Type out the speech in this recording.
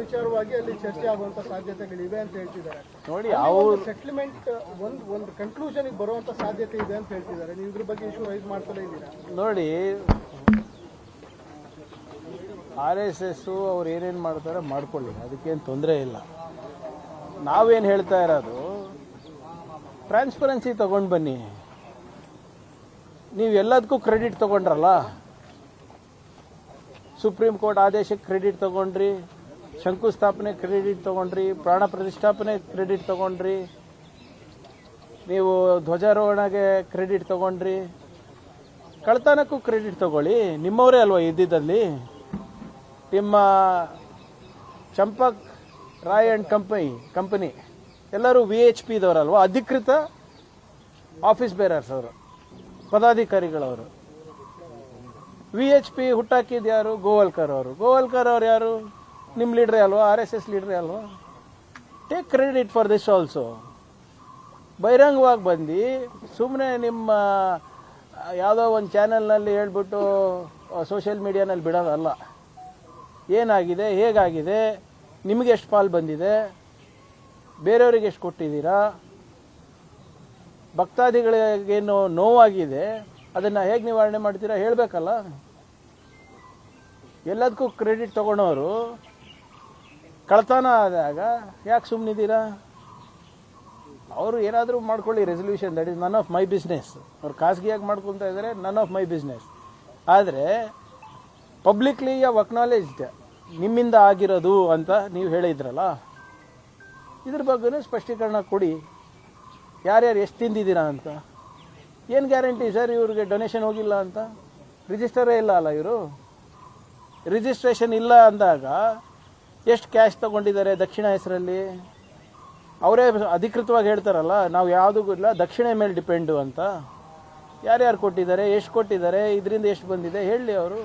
ವಿಚಾರವಾಗಿ ಅಲ್ಲಿ ಚರ್ಚೆ ಆಗುವಂತ ಸಾಧ್ಯತೆಗಳಿವೆ ಅಂತ ಹೇಳ್ತಿದ್ದಾರೆ. ನೋಡಿ, ಅವರು ಸೆಟ್ಲ್ಮೆಂಟ್ ಒಂದು ಕನ್ಕ್ಲೂಷನ್ ಬರುವಂತ ಸಾಧ್ಯತೆ ಇದೆ ಅಂತ ಹೇಳ್ತಿದ್ದಾರೆ. ನೀವು ಇದ್ರ ಬಗ್ಗೆ ಇಶ್ಯೂ ರೈಸ್ ಮಾಡ್ತಾನೆ ಇದ್ದೀರಾ? ನೋಡಿ, RSS ಅವ್ರು ಏನೇನು ಮಾಡ್ತಾರೆ ಮಾಡ್ಕೊಳ್ಳಿ, ಅದಕ್ಕೇನು ತೊಂದರೆ ಇಲ್ಲ. ನಾವೇನು ಹೇಳ್ತಾ ಇರೋದು, ಟ್ರಾನ್ಸ್ಪರೆನ್ಸಿ ತಗೊಂಡು ಬನ್ನಿ. ನೀವು ಎಲ್ಲದಕ್ಕೂ ಕ್ರೆಡಿಟ್ ತಗೊಂಡ್ರಲ್ಲ, ಸುಪ್ರೀಂ ಕೋರ್ಟ್ ಆದೇಶಕ್ಕೆ ಕ್ರೆಡಿಟ್ ತಗೊಂಡ್ರಿ, ಶಂಕುಸ್ಥಾಪನೆ ಕ್ರೆಡಿಟ್ ತಗೊಂಡ್ರಿ, ಪ್ರಾಣ ಪ್ರತಿಷ್ಠಾಪನೆ ಕ್ರೆಡಿಟ್ ತಗೊಂಡ್ರಿ, ನೀವು ಧ್ವಜಾರೋಹಣಗೆ ಕ್ರೆಡಿಟ್ ತಗೊಂಡ್ರಿ, ಕಳ್ತನಕ್ಕೂ ಕ್ರೆಡಿಟ್ ತಗೊಳ್ಳಿ. ನಿಮ್ಮವರೇ ಅಲ್ವಾ ಇದ್ದಿದ್ದಲ್ಲಿ. ನಿಮ್ಮ ಚಂಪಕ್ ರಾಯ್ ಅಂಡ್ ಕಂಪನಿ ಎಲ್ಲರೂ VHP ದವರಲ್ವಾ, ಅಧಿಕೃತ ಆಫೀಸ್ ಬೇರರ್ಸ್ ಅವರು, ಪದಾಧಿಕಾರಿಗಳವರು. VHP ಹುಟ್ಟಾಕಿದ್ದು ಯಾರು? ಗೋವಾಲ್ಕರ್ ಅವರು. ಗೋವಾಲ್ಕರ್ ಅವರು ಯಾರು? ನಿಮ್ಮ ಲೀಡ್ರೇ ಅಲ್ವಾ, RSS ಲೀಡ್ರೇ ಅಲ್ವಾ. Take credit for this also. ಬಹಿರಂಗವಾಗಿ ಬಂದು ಸುಮ್ಮನೆ ನಿಮ್ಮ ಯಾವುದೋ ಒಂದು ಚಾನೆಲ್ನಲ್ಲಿ ಹೇಳ್ಬಿಟ್ಟು ಸೋಷಿಯಲ್ ಮೀಡಿಯಾನಲ್ಲಿ ಬಿಡೋದಲ್ಲ. ಏನಾಗಿದೆ, ಹೇಗಾಗಿದೆ, ನಿಮಗೆ ಎಷ್ಟು ಪಾಲು ಬಂದಿದೆ, ಬೇರೆಯವರಿಗೆ ಎಷ್ಟು ಕೊಟ್ಟಿದ್ದೀರಾ, ಭಕ್ತಾದಿಗಳಿಗೇನು ನೋವಾಗಿದೆ, ಅದನ್ನು ಹೇಗೆ ನಿವಾರಣೆ ಮಾಡ್ತೀರಾ ಹೇಳಬೇಕಲ್ಲ. ಎಲ್ಲದಕ್ಕೂ ಕ್ರೆಡಿಟ್ ತಗೊಳೋರು ಕಳ್ತನ ಆದಾಗ ಯಾಕೆ ಸುಮ್ಮನಿದ್ದೀರಾ? ಅವರು ಏನಾದರೂ ಮಾಡ್ಕೊಳ್ಳಿ resolution, that is none of my business. ಅವ್ರು ಖಾಸಗಿಯಾಗಿ ಮಾಡ್ಕೊತಾ ಇದ್ದಾರೆ, ನನ್ ಆಫ್ ಮೈ ಬಿಸ್ನೆಸ್. ಆದರೆ ಪಬ್ಲಿಕ್ಲಿ ಯು ಅಕ್ನಾಲೇಜ್ಡ್ ನಿಮ್ಮಿಂದ ಆಗಿರೋದು ಅಂತ ನೀವು ಹೇಳಿದ್ರಲ್ಲ, ಇದ್ರ ಬಗ್ಗೆನೂ ಸ್ಪಷ್ಟೀಕರಣ ಕೊಡಿ. ಯಾರ್ಯಾರು ಎಷ್ಟು ತಿಂದಿದ್ದೀರಾ ಅಂತ. ಏನು ಗ್ಯಾರಂಟಿ ಸರ್ ಇವ್ರಿಗೆ ಡೊನೇಷನ್ ಹೋಗಿಲ್ಲ ಅಂತ? ರಿಜಿಸ್ಟರೇ ಇಲ್ಲ ಅಲ್ಲ ಇವರು. ರಿಜಿಸ್ಟ್ರೇಷನ್ ಇಲ್ಲ ಅಂದಾಗ ಎಷ್ಟು ಕ್ಯಾಶ್ ತಗೊಂಡಿದ್ದಾರೆ ದಕ್ಷಿಣ ಹೆಸರಲ್ಲಿ? ಅವರೇ ಅಧಿಕೃತವಾಗಿ ಹೇಳ್ತಾರಲ್ಲ, ನಾವು ಯಾವುದೂ ಇಲ್ಲ, ದಕ್ಷಿಣ ಮೇಲೆ ಡಿಪೆಂಡು ಅಂತ. ಯಾರ್ಯಾರು ಕೊಟ್ಟಿದ್ದಾರೆ, ಎಷ್ಟು ಕೊಟ್ಟಿದ್ದಾರೆ, ಇದರಿಂದ ಎಷ್ಟು ಬಂದಿದೆ ಹೇಳಿ ಅವರು.